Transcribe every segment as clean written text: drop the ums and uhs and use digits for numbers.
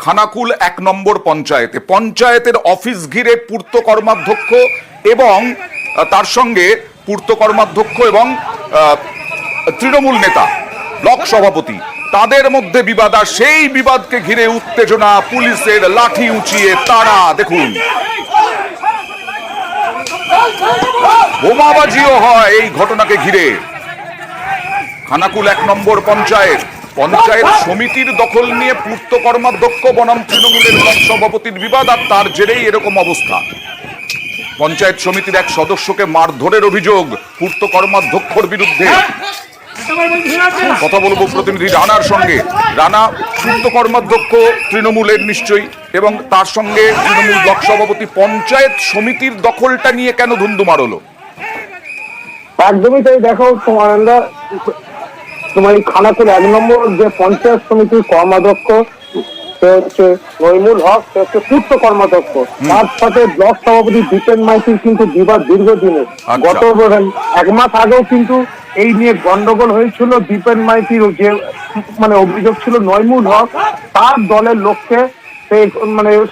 খানাকুল ১ নম্বর পঞ্চায়েতের অফিস ঘিরে পূর্ত কর্মাধ্যক্ষ এবং তার সঙ্গে পূর্ত কর্মাধ্যক্ষ এবং তৃণমূল নেতা ব্লক সভাপতি তাদের মধ্যে বিবাদ, আর সেই বিবাদকে ঘিরে উত্তেজনা, পুলিশের লাঠি উঁচিয়ে তাড়া। দেখুন, বোমাবাজিও হয় এই ঘটনাকে ঘিরে। খানাকুল ১ নম্বর পঞ্চায়েত সমিতির দখল নিয়ে পূর্ত কর্মাধ্যক্ষ বনাম তৃণমূলের ব্লক সভাপতির বিবাদ, আর তার জেরেই এরকম অবস্থা। পঞ্চায়েত সমিতির এক সদস্যকে মারধরের অভিযোগ পূর্ত কর্মাধ্যক্ষর বিরুদ্ধে। কথা বলবো প্রতিনিধি রানার সঙ্গে। রানা, পূর্ত কর্মাধ্যক্ষ তৃণমূলের নিশ্চয়ই, এবং তার সঙ্গে তৃণমূল ব্লক সভাপতি, পঞ্চায়েত সমিতির দখলটা নিয়ে কেন ধুন্ধুমার হলো? একদমই তাই। দেখো, তোমার এই খানাকুল ১ নম্বর যে পঞ্চায়েত সমিতির কর্মাধ্যক্ষ সে হচ্ছে নইমুল হক, সে হচ্ছে পূর্ত কর্মাধ্যক্ষ, তার সাথে ব্লক সভাপতি দীপেন মাইতির কিন্তু বিবাদ দীর্ঘদিনের। গত ১ মাস আগেও কিন্তু এই নিয়ে গন্ডগোল হয়েছিল। দীপেন মাইতির যে অভিযোগ ছিল নইমুল হক তার দলের লোককে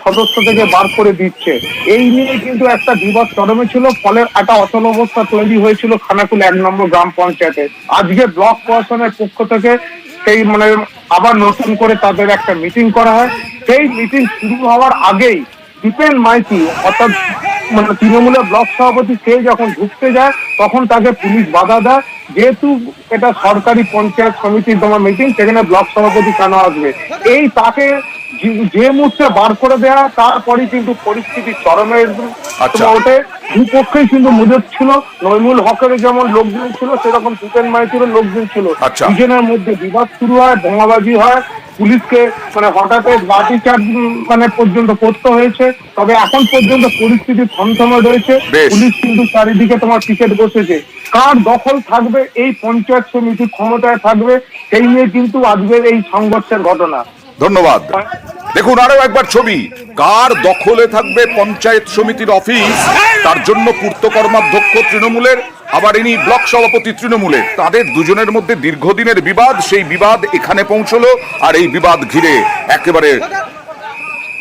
সদস্য থেকে বার করে দিচ্ছে, এই নিয়ে কিন্তু একটা বিবাদ চরমে ছিল। ফলে একটা অচল অবস্থা তৈরি হয়েছিল খানাকুল ১ নম্বর গ্রাম পঞ্চায়েতে। আজকে ব্লক প্রশাসনের পক্ষ থেকে সেই আবার নতুন করে তাদের একটা মিটিং করা হয়। সেই মিটিং শুরু হওয়ার আগেই দীপেন মাইতি অর্থাৎ তৃণমূলের ব্লক সভাপতি সে যখন ঢুকতে যায় তখন তাকে পুলিশ বাধা দেয়। যেহেতু এটা সরকারি পঞ্চায়েত সমিতির তোমার মিটিং, সেখানে ব্লক সভাপতি কেন আসবে, এই তাকে যে মুহূর্তে বার করে দেওয়া, তারপরে কিন্তু পরিস্থিতি চরমে ওঠে। দুপক্ষেই কিন্তু মুজব ছিল। নইমুল হকের যেমন লোকজন ছিল, সেরকম দীপেন মাইতিরও লোকজন ছিল। দুজনের মধ্যে বিবাদ শুরু হয়, বোমাবাজি হয়, পুলিশকে হঠাৎ লাঠিচার্জ পর্যন্ত করতে হয়েছে। তবে এখন পর্যন্ত পরিস্থিতি থমথমে রয়েছে। পুলিশ কিন্তু চারিদিকে তোমার পিকেট বসেছে। কার দখল থাকবে এই পঞ্চায়েত সমিতি, ক্ষমতায় থাকবে, সেই নিয়ে কিন্তু আজকের এই সংঘর্ষের ঘটনা। ধন্যবাদ। দেখুন আরো একবার ছবি, কার দখলে থাকবে পঞ্চায়েত সমিতির অফিস, তার জন্য পূর্ত কর্মাধ্যক্ষ তৃণমূলের, আবার ইনি ব্লক সভাপতি তৃণমূলের। তাদের দুজনের মধ্যে দীর্ঘদিনের বিবাদ, সেই বিবাদ এখানে পৌঁছলো, আর এই বিবাদ ঘিরে একেবারে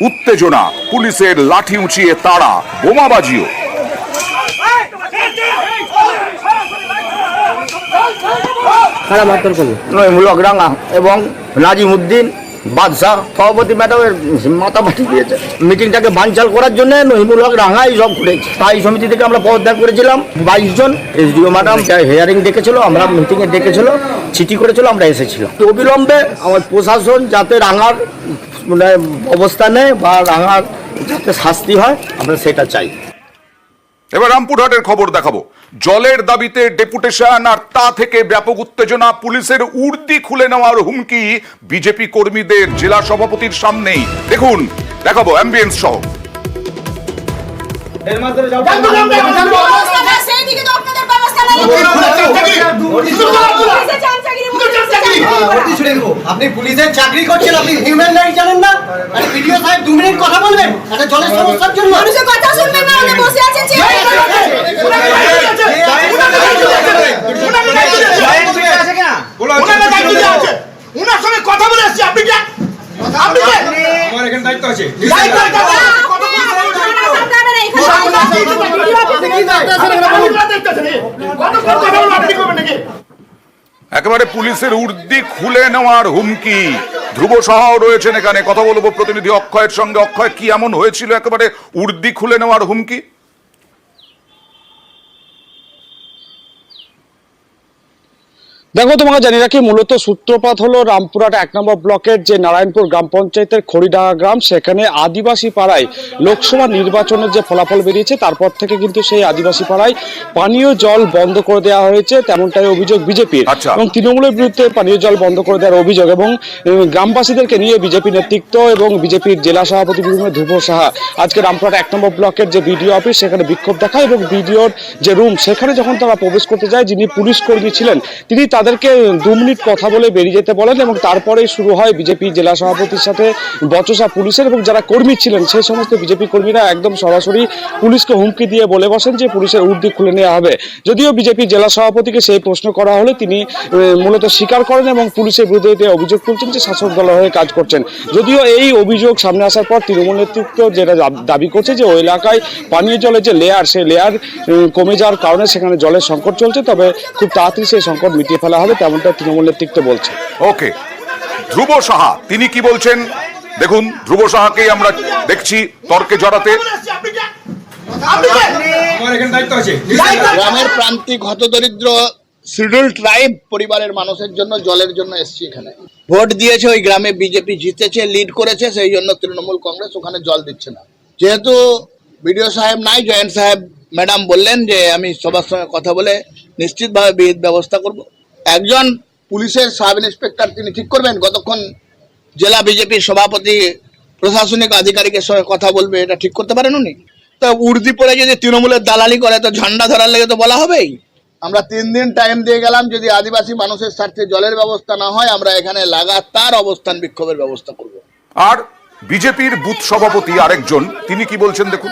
উত্তেজনা, পুলিশের লাঠি উঁচিয়ে তাড়া, বোমাবাজিও। নইমুল হক রাঙা এবং নাজিমউদ্দিন বাদশাহ সভাপতি ম্যাডামের মাথামাটি দিয়েছে। মিটিংটাকে বানচাল করার জন্য নইমুল হক রাঙা এই সব করেছে। স্থায়ী সমিতি থেকে আমরা পদত্যাগ করেছিলাম 22 জন। এসডিও ম্যাডাম হিয়ারিং ডেকেছিল, আমরা মিটিংয়ে ডেকেছিল, চিঠি করেছিল, আমরা এসেছিলাম। অবিলম্বে আমার প্রশাসন যাতে রাঙার অবস্থা নেয় বা রাঙার যাতে শাস্তি হয়, আমরা সেটা চাই। এবার রামপুরহাটের খবর দেখাবো। জলের দাবিতে ডেপুটেশন, আর তা থেকে ব্যাপক উত্তেজনা, পুলিশের উর্দি খুলে নেওয়ার হুমকি বিজেপি কর্মীদের জেলা সভাপতির সামনেই। দেখুন, দেখাবো অ্যাম্বিয়েন্স সহ। আপনি পুলিশের চাকরি করছেন, আপনি হিউম্যান রাইট জানেন না? আরে ভিডিও সাহেব 2 মিনিট কথা বলবেন একটা জলের সমস্যার জন্য? মানুষের কথা শুনবেন না, উনি বসে আছেন উনার সঙ্গে কথা বলে আসছি। আপনি কি আমার এখানে দায়িত্ব আছে? একেবারে পুলিশের উর্দি খুলে নেওয়ার হুমকি। ধ্রুব সাহাও রয়েছেন এখানে, কথা বলবো প্রতিনিধি অক্ষয়ের সঙ্গে। অক্ষয়, কি এমন হয়েছিল একেবারে উর্দি খুলে নেওয়ার হুমকি? দেখো, তোমাকে জানি রাখি, মূলত সূত্রপাত হলো রামপুরহাট ১ নম্বর ব্লকের যে নারায়ণপুর গ্রাম পঞ্চায়েতের খড়িডাঙ্গা গ্রাম, সেখানে আদিবাসী পাড়ায় লোকসভা নির্বাচনের যে ফলাফল বেরিয়েছে, তারপর থেকে কিন্তু সেই আদিবাসী পাড়ায় পানীয় জল বন্ধ করে দেওয়া হয়েছে, তেমনটাই অভিযোগ বিজেপির। এবং তৃণমূলের বিরুদ্ধে পানীয় জল বন্ধ করে দেওয়ার অভিযোগ, এবং গ্রামবাসীদেরকে নিয়ে বিজেপি নেতৃত্ব এবং বিজেপির জেলা সভাপতি ধ্রুব সাহা আজকে রামপুরহাট ১ নম্বর ব্লকের যে বিডিও অফিস, সেখানে বিক্ষোভ দেখায়, এবং বিডিওর যে রুম, সেখানে যখন তারা প্রবেশ করতে যায়, যিনি পুলিশ কর্মী ছিলেন তিনি তাদেরকে 2 মিনিট কথা বলে বেরিয়ে যেতে বলেন এবং তারপরে শুরু হয় বিজেপি জেলা সভাপতির সাথে বচসা পুলিশের, এবং যারা কর্মী ছিলেন সেই সমস্ত বিজেপি কর্মীরা একদম সরাসরি পুলিশকে হুমকি দিয়ে বলে বসেন যে পুলিশের উর্দি খুলে নেওয়া হবে। যদিও বিজেপি জেলা সভাপতিকে সেই প্রশ্ন করা হলে তিনি মূলত স্বীকার করেন এবং পুলিশের বিরুদ্ধে অভিযোগ তুলছেন যে শাসক দলের হয়ে কাজ করছেন। যদিও এই অভিযোগ সামনে আসার পর তৃণমূল নেতৃত্ব যেটা দাবি করছে যে ওই এলাকায় পানীয় জলের যে লেয়ার, সেই লেয়ার কমে যাওয়ার কারণে সেখানে জলের সংকট চলছে, তবে খুব তাড়াতাড়ি সেই সংকট মিটিয়ে ফেলা হবে, তেমনটা তৃণমূল নেতৃত্ব বলছে। ওকে, ধ্রুব সাহা তিনি কি বলছেন দেখুন। ধ্রুব সাহাকেই আমরা দেখছি তর্কে জড়াতে। গ্রামের প্রান্তিক হতদরিদ্র শিডিউল ট্রাইব পরিবারের মানুষের জন্য জলের জন্য এসছি এখানে। ভোট দিয়েছে ওই গ্রামে, বিজেপি জিতেছে, লিড করেছে, সেই জন্য তৃণমূল কংগ্রেস ওখানে জল দিচ্ছে না। যেহেতু বিডিও সাহেব নাই, জয়েন্ট সাহেব ম্যাডাম বললেন যে আমি সবার সঙ্গে কথা বলে নিশ্চিতভাবে বিহিত ব্যবস্থা করব। একজন পুলিশের সাব ইন্সপেক্টর তিনি ঠিক করবেন কতক্ষণ জেলা বিজেপির সভাপতি প্রশাসনিক আধিকারিকের সঙ্গে কথা বলবে, এটা ঠিক করতে পারেন উনি? তা উর্দি পরে যদি তৃণমূলের দালালি করে তো ঝান্ডা ধরার লেগে তো বলা হবেই। আমরা 3 দিন টাইম দিয়ে গেলাম, যদি আদিবাসী মানুষের স্বার্থে জলের ব্যবস্থা না হয় আমরা এখানে লাগাতার অবস্থান বিক্ষোভের ব্যবস্থা করব। আর বিজেপির বুথ সভাপতি আরেকজন তিনি কি বলছেন দেখুন।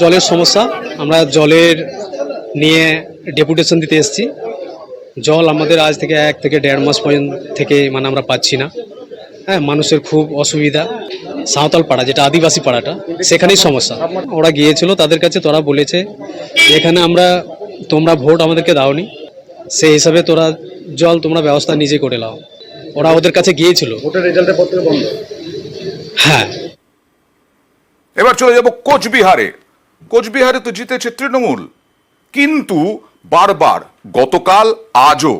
জলের সমস্যা, আমরা জলের নিয়ে ডেপুটেশন দিতে এসেছি। জল আমাদের আজ থেকে 1 থেকে 1.5 মাস পর্যন্ত থেকে আমরা পাচ্ছি না। হ্যাঁ, মানুষের খুব অসুবিধা। সাঁওতাল পাড়া যেটা আদিবাসী পাড়াটা, সেখানেই সমস্যা। ওরা গিয়েছিল তাদের কাছে, তোরা বলেছে এখানে তোমরা ভোট আমাদেরকে দাওনি, সেই হিসাবে তোমরা ব্যবস্থা নিজে করে নাও। ওরা ওদের কাছে গিয়েছিল। ভোটের রেজাল্টের পর থেকে বন্ধ। হ্যাঁ, এবার চলে যাব কোচবিহারে। কোচবিহারে তো জিতেছে তৃণমূল, কিন্তু বারবার গতকাল আজও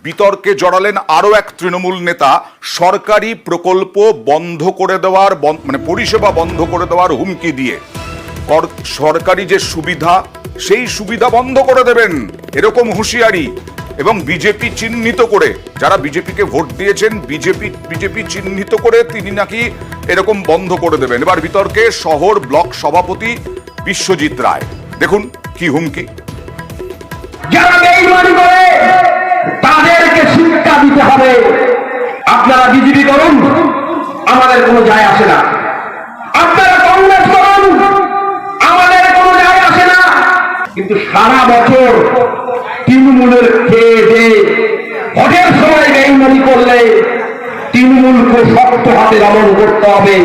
বিতর্কে জড়ালেন আরো এক তৃণমূল নেতা সরকারি প্রকল্প বন্ধ করে দেওয়ার পরিষেবা বন্ধ করে দেওয়ার হুমকি দিয়ে। সরকারি যে সুবিধা সেই সুবিধা বন্ধ করে দেবেন এরকম হুঁশিয়ারি, এবং বিজেপি চিহ্নিত করে, যারা বিজেপিকে ভোট দিয়েছেন বিজেপি চিহ্নিত করে তিনি নাকি এরকম বন্ধ করে দেবেন। এবার বিতর্কে শহর ব্লক সভাপতি বিশ্বজিৎ রায়, দেখুন কি হুমকি। যারা বেঈমানি করে তাদেরকে শিক্ষা দিতে হবে। আপনারা বিজেপি করুন, আমাদের কোনো যায় আসে না। আপনারা কংগ্রেস করুন, আমাদের কোনো যায় আসে না। কিন্তু সারা বছর তৃণমূলের খেয়ে দিয়ে ভোটের সময় বেঈমানি করলে তৃণমূলকে শক্ত হাতে দমন করতে হবে।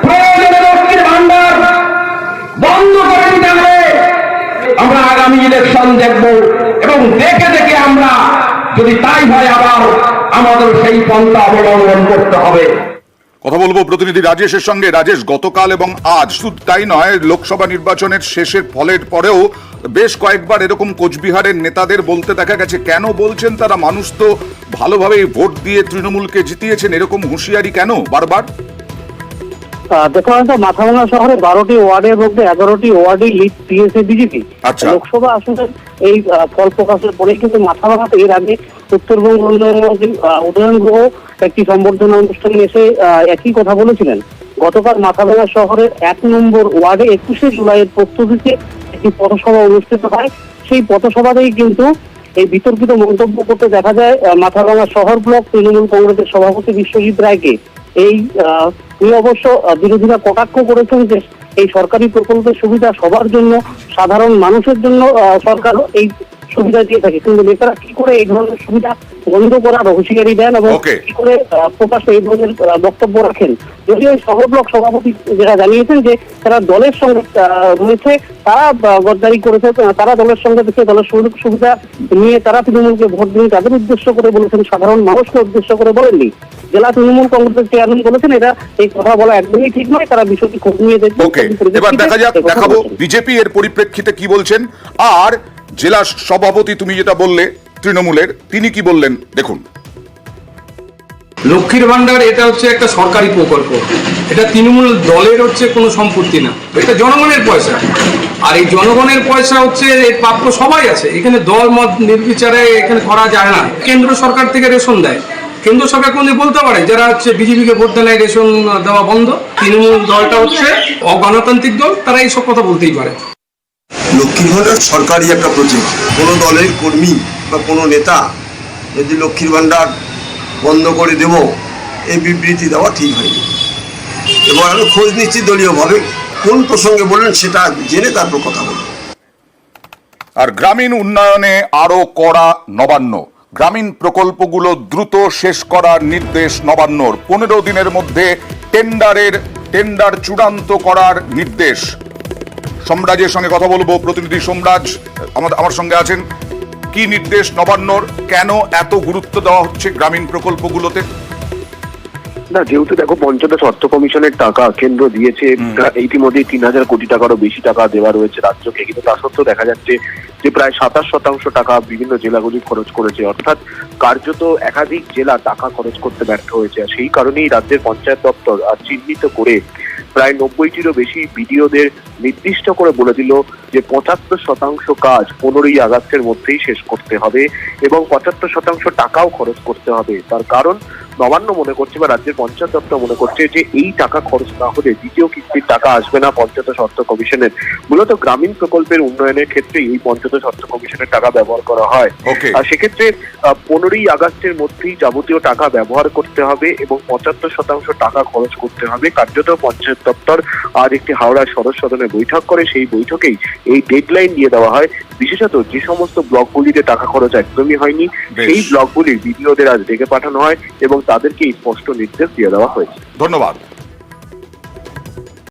প্রয়োজনে লক্ষ্মীর ভান্ডার বন্ধ করে দিতে হবে। আমরা আগামী ইলেকশন দেখব এবং দেখে দেখে আমরা যদি তাই হয় আবার আমাদের সেই পন্থা অবলম্বন করতে হবে। কথা বলবো প্রতিনিধি রাজেশের সঙ্গে। রাজেশ, গতকাল এবং আজ শুধু তাই নয়, লোকসভা নির্বাচনের শেষের ফলের পরেও বেশ কয়েকবার এরকম কোচবিহারের নেতাদের বলতে দেখা গেছে। কেন বলছেন তারা? মানুষ তো ভালোভাবেই ভোট দিয়ে তৃণমূলকে জিতিয়েছেন, এরকম হুঁশিয়ারি কেন বারবার? দেখুন, মাথাভাঙা শহরে 12টি ওয়ার্ডের মধ্যে 11টি ওয়ার্ডে লিড দিয়েছে বিজেপি। লোকসভা আসনের এই ফল প্রকাশের পরে কিন্তু মাথাভাঙাতে এর আগে উত্তরবঙ্গ উন্নয়ন গ্রহ একটি সম্বর্ধনা অনুষ্ঠানে এসে একই কথা বলেছিলেন। গতকাল মাথাভাঙা শহরের 1 নম্বর ওয়ার্ডে 21শে জুলাইয়ের প্রস্তুতিতে একটি পথসভা অনুষ্ঠিত হয়। সেই পথসভাতেই কিন্তু এই বিতর্কিত মন্তব্য করতে দেখা যায় মাথাভাঙা শহর ব্লক তৃণমূল কংগ্রেসের সভাপতি বিশ্বজিৎ রায়কে। তিনি অবশ্য বিরোধীরা কটাক্ষ করেছেন যে এই সরকারি প্রকল্পের সুবিধা সবার জন্য, সাধারণ মানুষের জন্য সরকার এই সুবিধা দিয়ে থাকে, কিন্তু নেতারা কি করে এই ধরনের সুবিধা বন্ধ করার হুঁশিয়ারি দেন এবং কি করে প্রকাশ্যে এই ধরনের বক্তব্য রাখেন। যদিও এই শহর ব্লক সভাপতি যারা জানিয়েছেন যে তারা দলের সঙ্গে রয়েছে, তারা গদ্দারি করেছে, তারা দলের সঙ্গে থেকে দলের সুযোগ সুবিধা নিয়ে তারা তৃণমূলকে ভোট দিন, তাদের উদ্দেশ্য করে বলেছেন, সাধারণ মানুষকে উদ্দেশ্য করে বলেননি। জেলা তৃণমূল কংগ্রেসের চেয়ারম্যান বলেছেন এটা এই কথা বলা একদমই ঠিক নয়, তারা বিষয়টি খোঁজ নিয়ে দেখবেন। এবার দেখা যাক, দেখাবো বিজেপি এর পরিপ্রেক্ষিতে কি বলছেন। আর জেলা সভাপতি তুমি যেটা বললে তৃণমূলের, তিনি কি বললেন দেখুন। লক্ষ্মীর ভান্ডার এটা হচ্ছে একটা সরকারি প্রকল্প, এটা তৃণমূল দলের কোনো সম্পত্তি না, এটা জনগণের পয়সা। আর এই জনগণের পয়সা এর প্রাপ্য সবাই আছে, এখানে দল মত নির্বিচারে এখানে করা যায় না। কেন্দ্র সরকার থেকে রেশন দেয়, কেন্দ্র সরকার কোনদিন বলতে পারে যারা বিজেপিকে ভোট দেয় রেশন দেওয়া বন্ধ। তৃণমূল দলটা অগণতান্ত্রিক দল, তারা এইসব কথা বলতেই পারে। লক্ষ্মীর ভান্ডার সরকারি একটা প্রজেক্ট, কোনো দলের কর্মী বা কোনো নেতা যদি লক্ষ্মীর ভাণ্ডার বন্ধ করে দেব এই বিবৃতি দেওয়া ঠিক হয়নি, এবং আমি খোঁজ নিচ্ছি দলীয়ভাবে কোন প্রসঙ্গে বললেন সেটা জেনে তারপর কথা বলব। আর গ্রামীণ উন্নয়নে আরো কড়া নবান্ন, গ্রামীণ প্রকল্পগুলো দ্রুত শেষ করার নির্দেশ নবান্নর। 15 দিনের মধ্যে টেন্ডার চূড়ান্ত করার নির্দেশ। সম্রাজের সঙ্গে কথা বলবো, প্রতিনিধি সম্রাজ আমার সঙ্গে আছেন। কি নির্দেশ নবান্নর, কেন এত গুরুত্ব দেওয়া হচ্ছে গ্রামীণ প্রকল্পগুলোতে? না, যেহেতু দেখো পঞ্চদশ অর্থ কমিশনের টাকা কেন্দ্র দিয়েছে, ইতিমধ্যে 3000 কোটি টাকারও বেশি টাকা দেওয়া রয়েছে রাজ্যকে, কিন্তু তা সত্ত্বেও দেখা যাচ্ছে যে প্রায় 27% টাকা বিভিন্ন জেলাগুলি খরচ করেছে, অর্থাৎ কার্যত একাধিক জেলা টাকা খরচ করতে ব্যর্থ হয়েছে। আর সেই কারণেই রাজ্যের পঞ্চায়েত দপ্তর চিহ্নিত করে প্রায় 90টিরও বেশি বিডিওদের নির্দিষ্ট করে বলে দিল যে 75% কাজ 15ই আগস্টের মধ্যেই শেষ করতে হবে এবং 75% টাকাও খরচ করতে হবে। তার কারণ নবান্ন মনে করছে বা রাজ্যের পঞ্চায়েত দপ্তর মনে করছে যে এই টাকা খরচ না হলে দ্বিতীয় কিস্তির টাকা আসবে না পঞ্চদশ অর্থ কমিশনের। মূলত গ্রামীণ প্রকল্পের উন্নয়নের ক্ষেত্রে এই পঞ্চদশ অর্থ কমিশনের টাকা ব্যবহার করা হয়। আর সেক্ষেত্রে 15ই আগস্টের মধ্যেই যাবতীয় টাকা ব্যবহার করতে হবে এবং 75% টাকা খরচ করতে হবে। কার্যত পঞ্চায়েত দপ্তর আজ একটি হাওড়া সদস্য সদনে বৈঠক করে, সেই বৈঠকেই এই ডেডলাইন দিয়ে দেওয়া হয়। বিশেষত যে সমস্ত ব্লকগুলিতে টাকা খরচ একদমই হয়নি সেই ব্লকগুলির বিডিওদের আজ ডেকে পাঠানো হয় এবং তাদেরকে স্পষ্ট নির্দেশ দিয়ে দেওয়া হয়েছে। ধন্যবাদ।